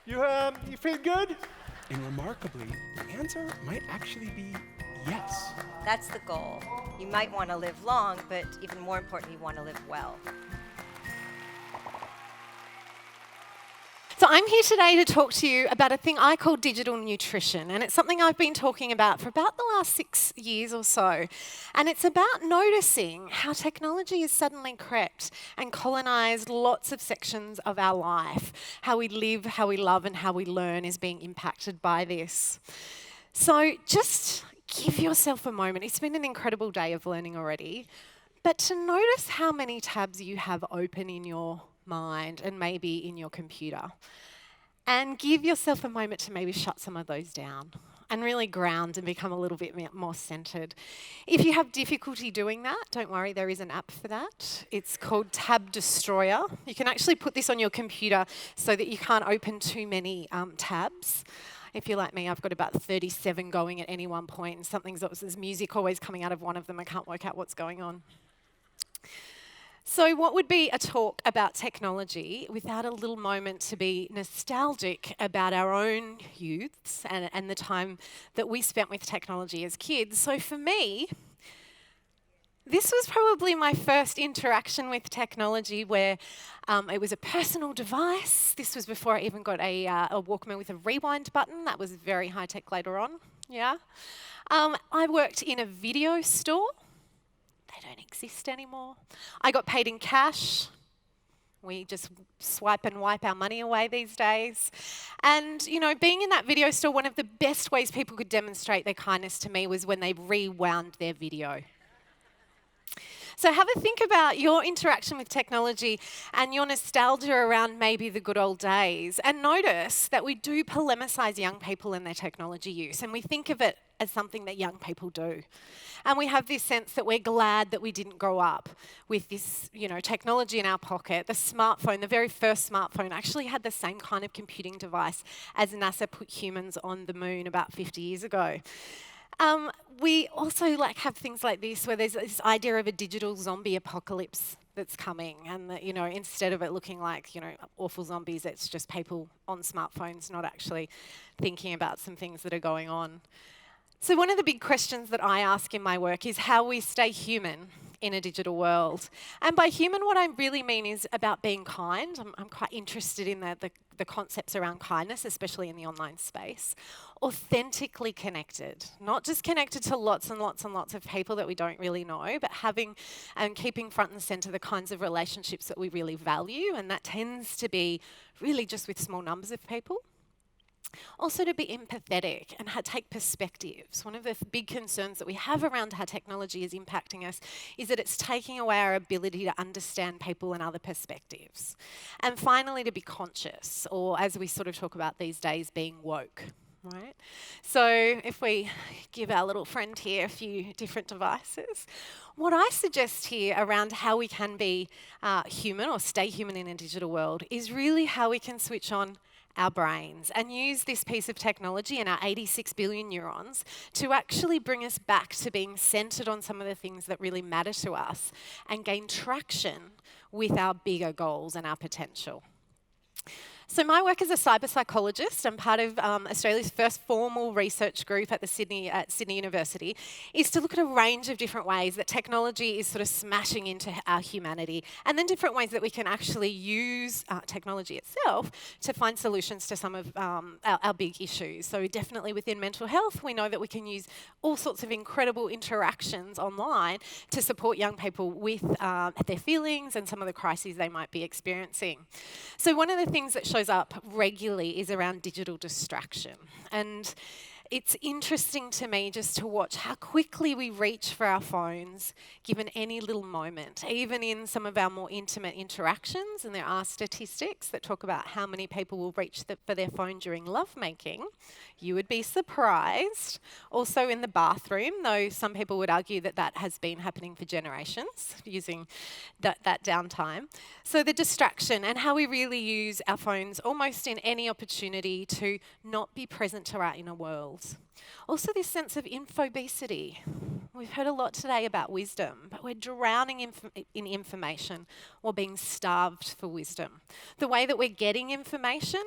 You feel good? And remarkably, the answer might actually be yes. That's the goal. You might want to live long, but even more important, you want to live well. So I'm here today to talk to you about a thing I call digital nutrition, and it's something I've been talking about for about the last 6 years or so. And it's about noticing how technology has suddenly crept and colonised lots of sections of our life. How we live, how we love, and how we learn is being impacted by this. So just give yourself a moment. It's been an incredible day of learning already, but to notice how many tabs you have open in your mind and maybe in your computer. And give yourself a moment to maybe shut some of those down and really ground and become a little bit more centered. If you have difficulty doing that, don't worry, there is an app for that. It's called Tab Destroyer. You can actually put this on your computer so that you can't open too many tabs. If you're like me, I've got about 37 going at any one point, and there's music always coming out of one of them. I can't work out what's going on. So what would be a talk about technology without a little moment to be nostalgic about our own youths and the time that we spent with technology as kids? So for me, this was probably my first interaction with technology where it was a personal device. This was before I even got a Walkman with a rewind button. That was very high tech later on, yeah. I worked in a video store. They don't exist anymore. I got paid in cash. We just swipe and wipe our money away these days. And, you know, being in that video store, one of the best ways people could demonstrate their kindness to me was when they rewound their video. So have a think about your interaction with technology and your nostalgia around maybe the good old days. And notice that we do polemicize young people and their technology use. And we think of it as something that young people do. And we have this sense that we're glad that we didn't grow up with this, you know, technology in our pocket. The smartphone, the very first smartphone, actually had the same kind of computing device as NASA put humans on the moon about 50 years ago. We also have things like this where there's this idea of a digital zombie apocalypse that's coming, and that, you know, instead of it looking like, you know, awful zombies, it's just people on smartphones not actually thinking about some things that are going on. So one of the big questions that I ask in my work is how we stay human in a digital world. And by human, what I really mean is about being kind. I'm quite interested in the concepts around kindness, especially in the online space. Authentically connected, not just connected to lots and lots and lots of people that we don't really know, but having and keeping front and center the kinds of relationships that we really value, and that tends to be really just with small numbers of people. Also to be empathetic and take perspectives. One of the big concerns that we have around how technology is impacting us is that it's taking away our ability to understand people and other perspectives. And finally, to be conscious, or as we sort of talk about these days, being woke. Right? So if we give our little friend here a few different devices, what I suggest here around how we can be human or stay human in a digital world is really how we can switch on our brains and use this piece of technology and our 86 billion neurons to actually bring us back to being centered on some of the things that really matter to us and gain traction with our bigger goals and our potential. So my work as a cyber psychologist, I'm part of Australia's first formal research group at Sydney University, is to look at a range of different ways that technology is sort of smashing into our humanity, and then different ways that we can actually use technology itself to find solutions to some of our big issues. So definitely within mental health, we know that we can use all sorts of incredible interactions online to support young people with their feelings and some of the crises they might be experiencing. So one of the things that shows up regularly is around digital distraction. And it's interesting to me just to watch how quickly we reach for our phones given any little moment, even in some of our more intimate interactions. And there are statistics that talk about how many people will reach for their phone during lovemaking. You would be surprised. Also in the bathroom, though some people would argue that that has been happening for generations, using that downtime. So the distraction and how we really use our phones almost in any opportunity to not be present to our inner world. Also this sense of infobesity. We've heard a lot today about wisdom, but we're drowning in information or being starved for wisdom. The way that we're getting information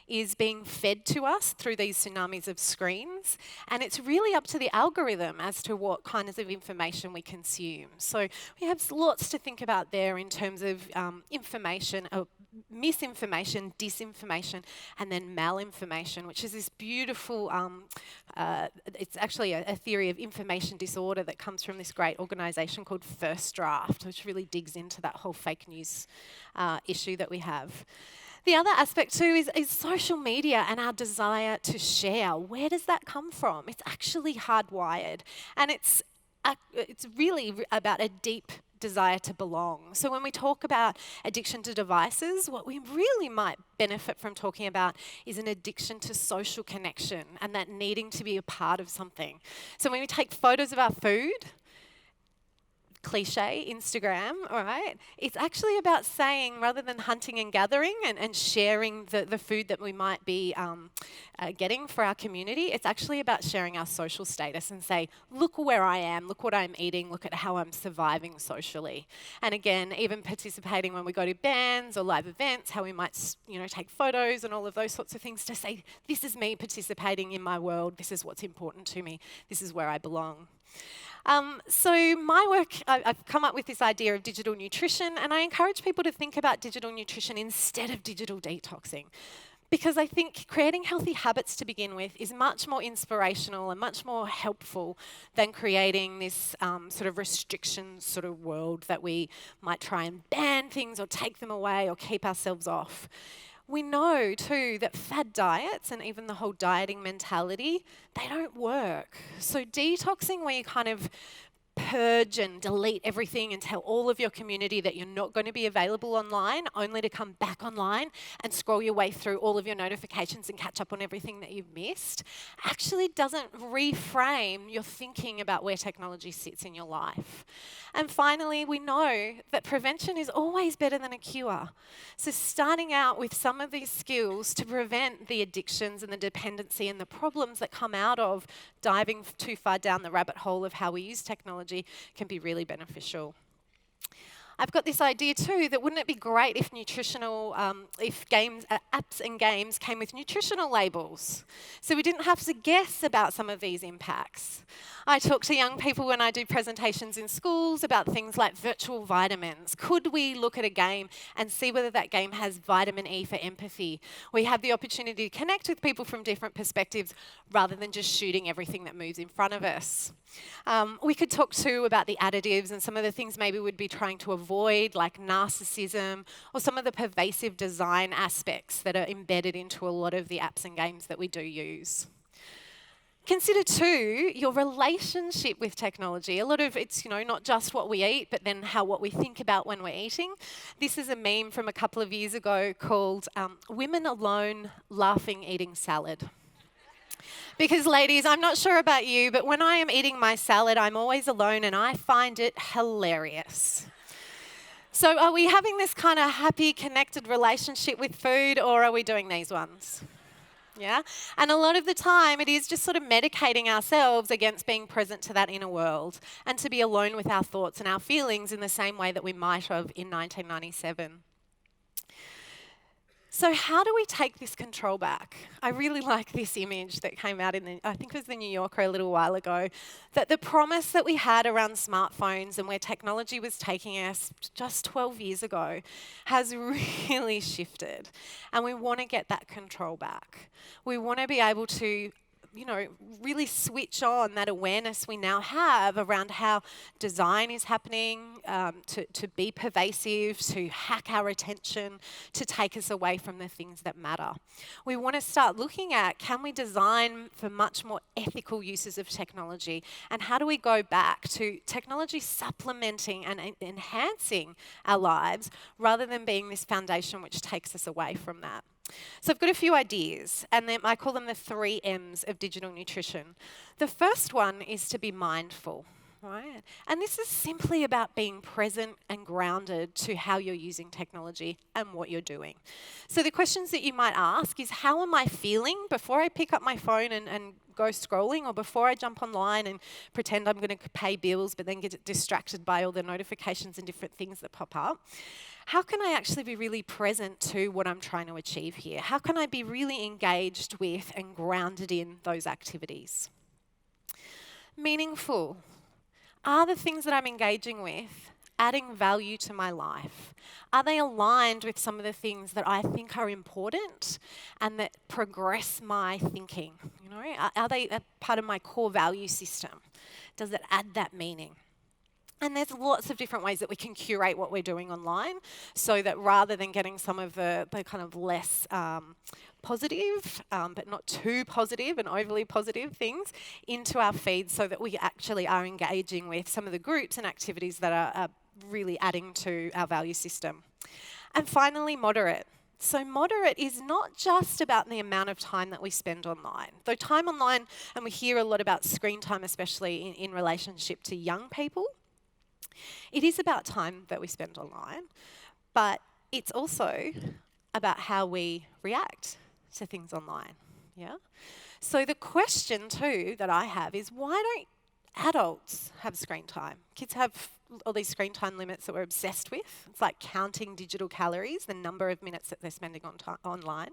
is being fed to us through these tsunamis of screens, and it's really up to the algorithm as to what kinds of information we consume. So we have lots to think about there in terms of information, misinformation, disinformation, and then malinformation, which is this beautiful, it's actually a theory of information disorder that comes from this great organisation called First Draft, which really digs into that whole fake news issue that we have. The other aspect too is social media and our desire to share. Where does that come from? It's actually hardwired, and it's really about a deep desire to belong. So when we talk about addiction to devices, what we really might benefit from talking about is an addiction to social connection and that needing to be a part of something. So when we take photos of our food, cliche, Instagram, all right? It's actually about saying, rather than hunting and gathering and sharing the food that we might be getting for our community, it's actually about sharing our social status and say, look where I am, look what I'm eating, look at how I'm surviving socially. And again, even participating when we go to bands or live events, how we might, take photos and all of those sorts of things to say, this is me participating in my world, this is what's important to me, this is where I belong. So my work, I've come up with this idea of digital nutrition, and I encourage people to think about digital nutrition instead of digital detoxing. Because I think creating healthy habits to begin with is much more inspirational and much more helpful than creating this sort of restriction sort of world that we might try and ban things or take them away or keep ourselves off. We know too that fad diets and even the whole dieting mentality, they don't work. So detoxing, where you kind of purge and delete everything and tell all of your community that you're not going to be available online, only to come back online and scroll your way through all of your notifications and catch up on everything that you've missed, actually doesn't reframe your thinking about where technology sits in your life. And finally, we know that prevention is always better than a cure. So starting out with some of these skills to prevent the addictions and the dependency and the problems that come out of diving too far down the rabbit hole of how we use technology can be really beneficial. I've got this idea too that wouldn't it be great if apps and games came with nutritional labels, so we didn't have to guess about some of these impacts. I talk to young people when I do presentations in schools about things like virtual vitamins. Could we look at a game and see whether that game has vitamin E for empathy? We have the opportunity to connect with people from different perspectives rather than just shooting everything that moves in front of us. We could talk too about the additives and some of the things maybe we'd be trying to avoid, like narcissism, or some of the pervasive design aspects that are embedded into a lot of the apps and games that we do use. Consider too your relationship with technology. A lot of it's, not just what we eat, but then what we think about when we're eating. This is a meme from a couple of years ago called Women Alone Laughing Eating Salad. Because ladies, I'm not sure about you, but when I am eating my salad, I'm always alone and I find it hilarious. So are we having this kind of happy, connected relationship with food, or are we doing these ones? Yeah? And a lot of the time, it is just sort of medicating ourselves against being present to that inner world and to be alone with our thoughts and our feelings in the same way that we might have in 1997. So how do we take this control back? I really like this image that came out I think it was the New Yorker a little while ago, that the promise that we had around smartphones and where technology was taking us just 12 years ago has really shifted. And we want to get that control back. We want to be able to really switch on that awareness we now have around how design is happening, to be pervasive, to hack our attention, to take us away from the things that matter. We want to start looking at, can we design for much more ethical uses of technology, and how do we go back to technology supplementing and enhancing our lives rather than being this foundation which takes us away from that. So I've got a few ideas, and then I call them the 3 M's of digital nutrition. The first one is to be mindful, right? And this is simply about being present and grounded to how you're using technology and what you're doing. So the questions that you might ask is, how am I feeling before I pick up my phone and go scrolling, or before I jump online and pretend I'm going to pay bills but then get distracted by all the notifications and different things that pop up? how can I actually be really present to what I'm trying to achieve here? How can I be really engaged with and grounded in those activities? Meaningful. Are the things that I'm engaging with adding value to my life? Are they aligned with some of the things that I think are important and that progress my thinking? You know, are they a part of my core value system? Does it add that meaning? And there's lots of different ways that we can curate what we're doing online so that rather than getting some of the kind of less positive, but not too positive and overly positive things into our feeds so that we actually are engaging with some of the groups and activities that are really adding to our value system. And finally, moderate. So moderate is not just about the amount of time that we spend online. Though time online, and we hear a lot about screen time, especially in relationship to young people, it is about time that we spend online, but it's also about how we react to things online, yeah? So the question too that I have is, why don't adults have screen time? Kids have all these screen time limits that we're obsessed with. It's like counting digital calories, the number of minutes that they're spending online,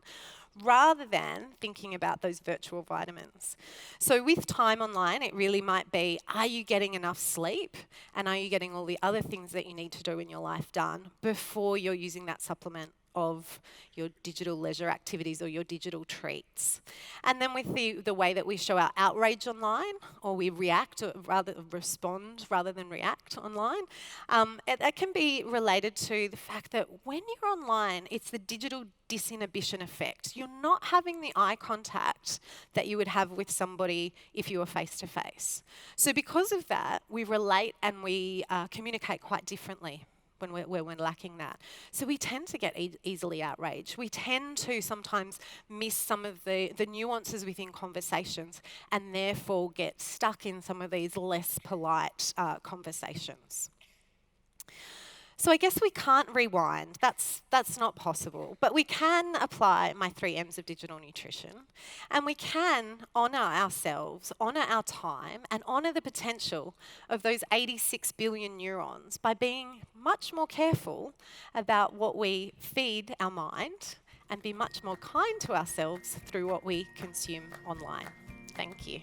rather than thinking about those virtual vitamins. So with time online, it really might be, are you getting enough sleep? And are you getting all the other things that you need to do in your life done before you're using that supplement of your digital leisure activities or your digital treats? And then with the way that we show our outrage online, or we react or rather respond rather than react online, that can be related to the fact that when you're online, it's the digital disinhibition effect. You're not having the eye contact that you would have with somebody if you were face to face. So because of that, we relate and we communicate quite differently when we're lacking that. So we tend to get easily outraged. We tend to sometimes miss some of the nuances within conversations and therefore get stuck in some of these less polite conversations. So I guess we can't rewind. That's not possible. But we can apply my 3 M's of digital nutrition, and we can honour ourselves, honour our time, and honour the potential of those 86 billion neurons by being much more careful about what we feed our mind and be much more kind to ourselves through what we consume online. Thank you.